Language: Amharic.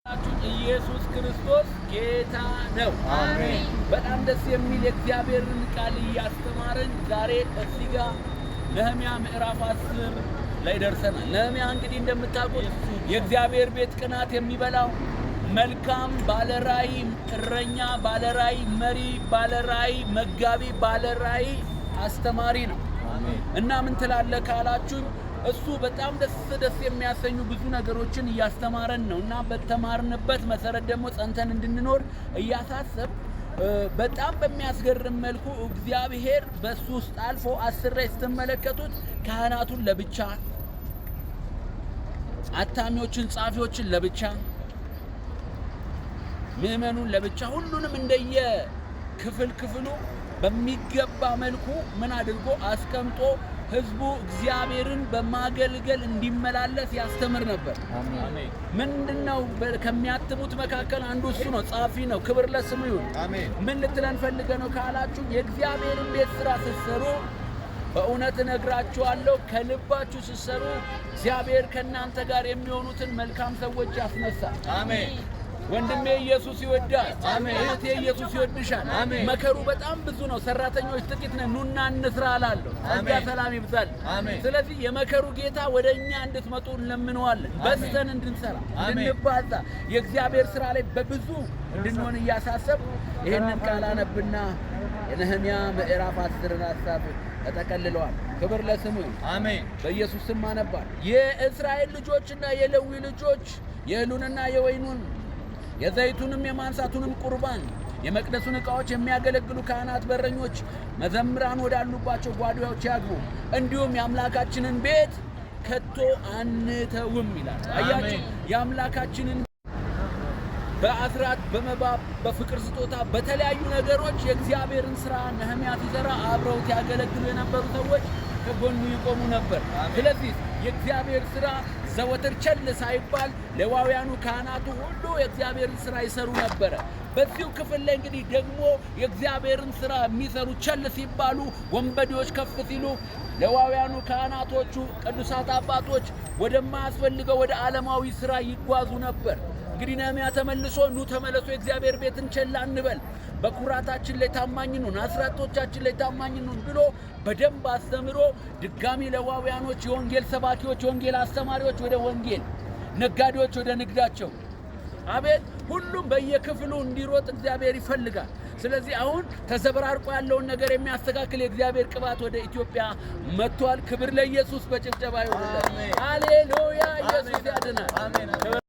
ኢየሱስ ክርስቶስ ጌታ ነው። አሜን። በጣም ደስ የሚል የእግዚአብሔርን ቃል እያስተማረን ዛሬ እዚህ ጋር ነህምያ ምዕራፍ 10 ላይ ደርሰናል። ነህምያ እንግዲህ እንደምታውቁት የእግዚአብሔር ቤት ቅናት የሚበላው መልካም ባለራይ እረኛ፣ ባለራይ መሪ፣ ባለራይ መጋቢ፣ ባለራይ አስተማሪ ነው። እና ምን ትላለህ ካላችሁኝ እሱ በጣም ደስ የሚያሰኙ ብዙ ነገሮችን እያስተማረን ነው እና በተማርንበት መሰረት ደግሞ ጸንተን እንድንኖር እያሳሰብ በጣም በሚያስገርም መልኩ እግዚአብሔር በሱ ውስጥ አልፎ 10 ላይ ስትመለከቱት ካህናቱን ለብቻ፣ አታሚዎችን፣ ጻፊዎችን ለብቻ፣ ምእመኑን ለብቻ፣ ሁሉንም እንደየ ክፍሉ በሚገባ መልኩ ምን አድርጎ አስቀምጦ ህዝቡ እግዚአብሔርን በማገልገል እንዲመላለስ ያስተምር ነበር። አሜን። ምንድነው ከሚያትሙት መካከል አንዱ እሱ ነው፣ ጻፊ ነው። ክብር ለስሙ ይሁን። አሜን። ምን ልትለን ፈልገ ነው ካላችሁ የእግዚአብሔርን ቤት ስራ ስትሰሩ በእውነት እነግራችኋለሁ ከልባችሁ ስትሰሩ እግዚአብሔር ከእናንተ ጋር የሚሆኑትን መልካም ሰዎች ያስነሳል። አሜን። ወንድሜ ኢየሱስ ይወዳል። አሜን። እህቴ ኢየሱስ ይወድሻል። አሜን። መከሩ በጣም ብዙ ነው፣ ሰራተኞች ጥቂት ነን፣ ኑና እንስራ አላለሁ። ጸጋ ሰላም ይብዛል። አሜን። ስለዚህ የመከሩ ጌታ ወደኛ እንድትመጡ እንለምነዋለን፣ በስተን እንድንሰራ፣ እንድንባዛ፣ የእግዚአብሔር ስራ ላይ በብዙ እንድንሆን እያሳሰብ ይሄንን ቃል አነብና የነህምያ ምዕራፍ 10 ሐሳብ ተጠቅልለዋል። ክብር ለስሙ። አሜን። በኢየሱስ ስም አነባል። የእስራኤል ልጆችና የሌዊ ልጆች የእህሉንና የወይኑን የዘይቱንም የማንሳቱንም ቁርባን የመቅደሱን ዕቃዎች የሚያገለግሉ ካህናት፣ በረኞች፣ መዘምራን ወዳሉባቸው ጓዳዎች ያግቡ፣ እንዲሁም የአምላካችንን ቤት ከቶ አንተውም ይላል። አያችሁ፣ የአምላካችንን በአስራት በመባ በፍቅር ስጦታ በተለያዩ ነገሮች የእግዚአብሔርን ስራ ነህምያ ሲሰራ አብረውት ያገለግሉ የነበሩ ሰዎች ከጎኑ ይቆሙ ነበር። ስለዚህ የእግዚአብሔር ስራ ዘወትር ቸል ሳይባል ሌዋውያኑ ካህናቱ ሁሉ የእግዚአብሔርን ስራ ይሰሩ ነበር። በዚሁ ክፍል ላይ እንግዲህ ደግሞ የእግዚአብሔርን ስራ የሚሰሩ ቸል ሲባሉ ወንበዴዎች ከፍ ሲሉ ሌዋውያኑ ካህናቶቹ ቅዱሳት አባቶች ወደማያስፈልገው ወደ ዓለማዊ ስራ ይጓዙ ነበር። እንግዲህ ነህምያ ተመልሶ ኑ ተመለሱ፣ የእግዚአብሔር ቤትን ቸል አንበል፣ በኩራታችን ላይ ታማኝ ነን፣ አስራቶቻችን ላይ ታማኝ ነን ብሎ በደንብ አስተምሮ ድጋሚ ሌዋውያኖች የወንጌል ሰባኪዎች፣ የወንጌል አስተማሪዎች ወደ ወንጌል፣ ነጋዴዎች ወደ ንግዳቸው፣ አቤት ሁሉም በየክፍሉ እንዲሮጥ እግዚአብሔር ይፈልጋል። ስለዚህ አሁን ተዘበራርቆ ያለውን ነገር የሚያስተካክል የእግዚአብሔር ቅባት ወደ ኢትዮጵያ መጥቷል። ክብር ለኢየሱስ። በጭብጨባ ይሁን። ሃሌሉያ! ኢየሱስ ያድናል።